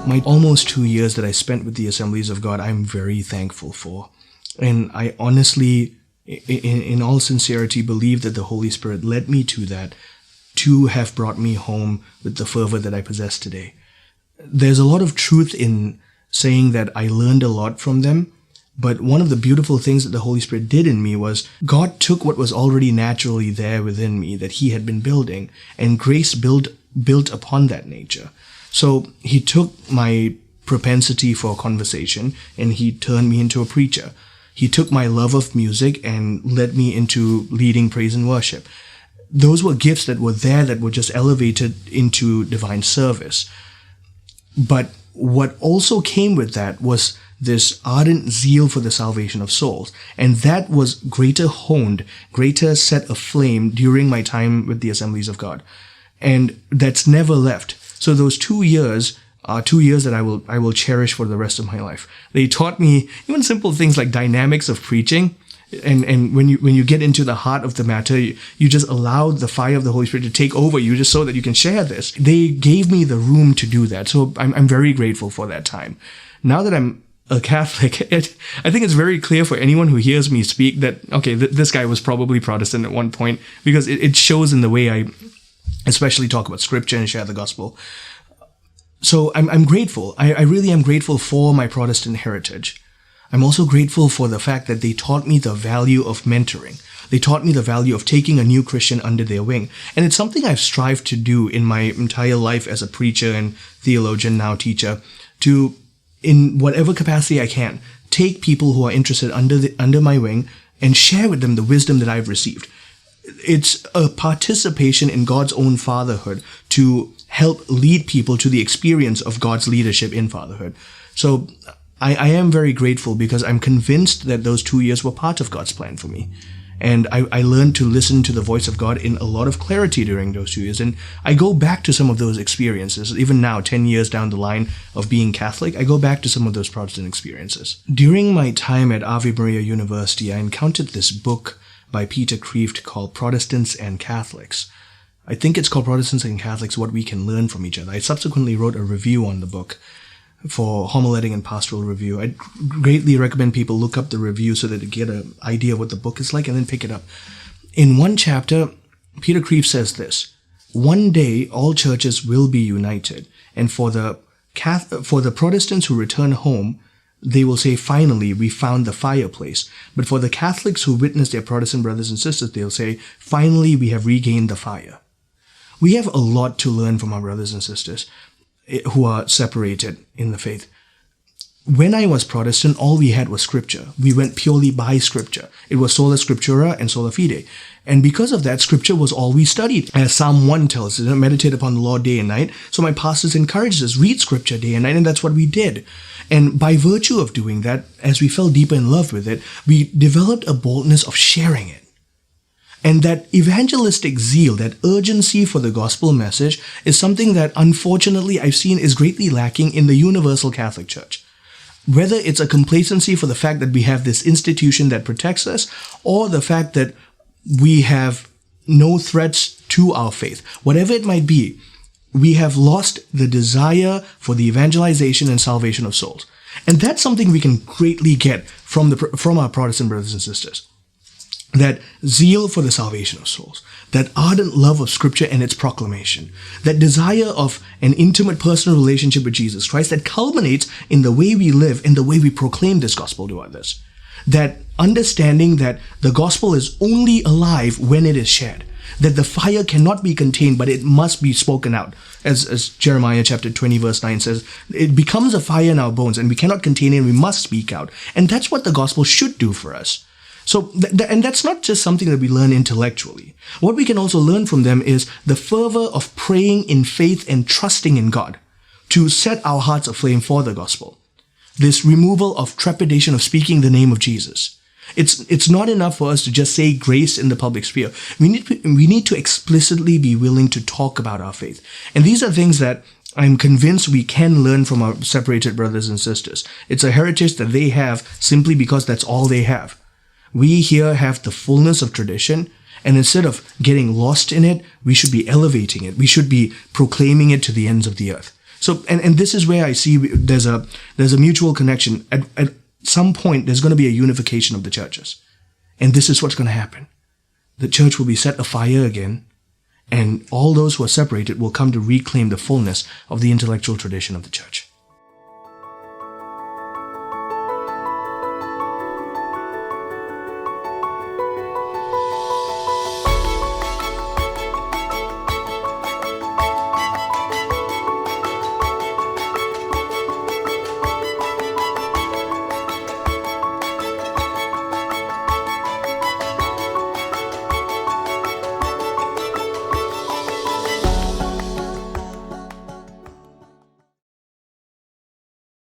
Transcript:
My almost 2 years that I spent with the Assemblies of God, I'm very thankful for. And I honestly, in all sincerity, believe that the Holy Spirit led me to that to have brought me home with the fervor that I possess today. There's a lot of truth in saying that I learned a lot from them, but one of the beautiful things that the Holy Spirit did in me was God took what was already naturally there within me that He had been building, and grace built upon that nature. So He took my propensity for conversation and He turned me into a preacher. He took my love of music and led me into leading praise and worship. Those were gifts that were there that were just elevated into divine service. But what also came with that was this ardent zeal for the salvation of souls. And that was greater honed, greater set aflame during my time with the Assemblies of God. And that's never left. So those 2 years are 2 years that I will cherish for the rest of my life. They taught me even simple things like dynamics of preaching. And when you get into the heart of the matter, you just allow the fire of the Holy Spirit to take over you just so that you can share this. They gave me the room to do that. So I'm very grateful for that time. Now that I'm a Catholic, I think it's very clear for anyone who hears me speak that, okay, this guy was probably Protestant at one point, because it shows in the way I especially talk about scripture and share the gospel. So I'm grateful. I really am grateful for my Protestant heritage. I'm also grateful for the fact that they taught me the value of mentoring. They taught me the value of taking a new Christian under their wing. And it's something I've strived to do in my entire life as a preacher and theologian, now teacher, to, in whatever capacity I can, take people who are interested under my wing and share with them the wisdom that I've received. It's a participation in God's own fatherhood to help lead people to the experience of God's leadership in fatherhood. So I am very grateful because I'm convinced that those 2 years were part of God's plan for me. And I learned to listen to the voice of God in a lot of clarity during those 2 years. And I go back to some of those experiences. Even now, 10 years down the line of being Catholic, I go back to some of those Protestant experiences. During my time at Ave Maria University, I encountered this book by Peter Kreeft called Protestants and Catholics. I think it's called Protestants and Catholics, What We Can Learn from Each Other. I subsequently wrote a review on the book for Homiletic and Pastoral Review. I'd greatly recommend people look up the review so that they get an idea of what the book is like and then pick it up. In one chapter, Peter Kreeft says this: one day all churches will be united, and for the Protestants who return home, they will say, finally, we found the fireplace. But for the Catholics who witness their Protestant brothers and sisters, they'll say, finally, we have regained the fire. We have a lot to learn from our brothers and sisters who are separated in the faith. When I was Protestant, all we had was scripture. We went purely by scripture. It was sola scriptura and sola fide. And because of that, scripture was all we studied. As Psalm 1 tells us, meditate upon the Lord day and night. So my pastors encouraged us, read scripture day and night, and that's what we did. And by virtue of doing that, as we fell deeper in love with it, we developed a boldness of sharing it. And that evangelistic zeal, that urgency for the gospel message, is something that unfortunately I've seen is greatly lacking in the universal Catholic Church. Whether it's a complacency for the fact that we have this institution that protects us, or the fact that we have no threats to our faith, whatever it might be, we have lost the desire for the evangelization and salvation of souls. And that's something we can greatly get from our Protestant brothers and sisters. That zeal for the salvation of souls, that ardent love of scripture and its proclamation, that desire of an intimate personal relationship with Jesus Christ that culminates in the way we live, in the way we proclaim this gospel to others, that understanding that the gospel is only alive when it is shared, that the fire cannot be contained, but it must be spoken out. As Jeremiah chapter 20 verse 9 says, it becomes a fire in our bones and we cannot contain it and we must speak out. And that's what the gospel should do for us. So, and that's not just something that we learn intellectually. What we can also learn from them is the fervor of praying in faith and trusting in God to set our hearts aflame for the gospel. This removal of trepidation of speaking the name of Jesus. It's not enough for us to just say grace in the public sphere. We need to explicitly be willing to talk about our faith. And these are things that I'm convinced we can learn from our separated brothers and sisters. It's a heritage that they have simply because that's all they have. We here have the fullness of tradition, and instead of getting lost in it, we should be elevating it. We should be proclaiming it to the ends of the earth. So, and this is where I see there's a mutual connection. At some point, there's going to be a unification of the churches. And this is what's going to happen. The church will be set afire again, and all those who are separated will come to reclaim the fullness of the intellectual tradition of the church.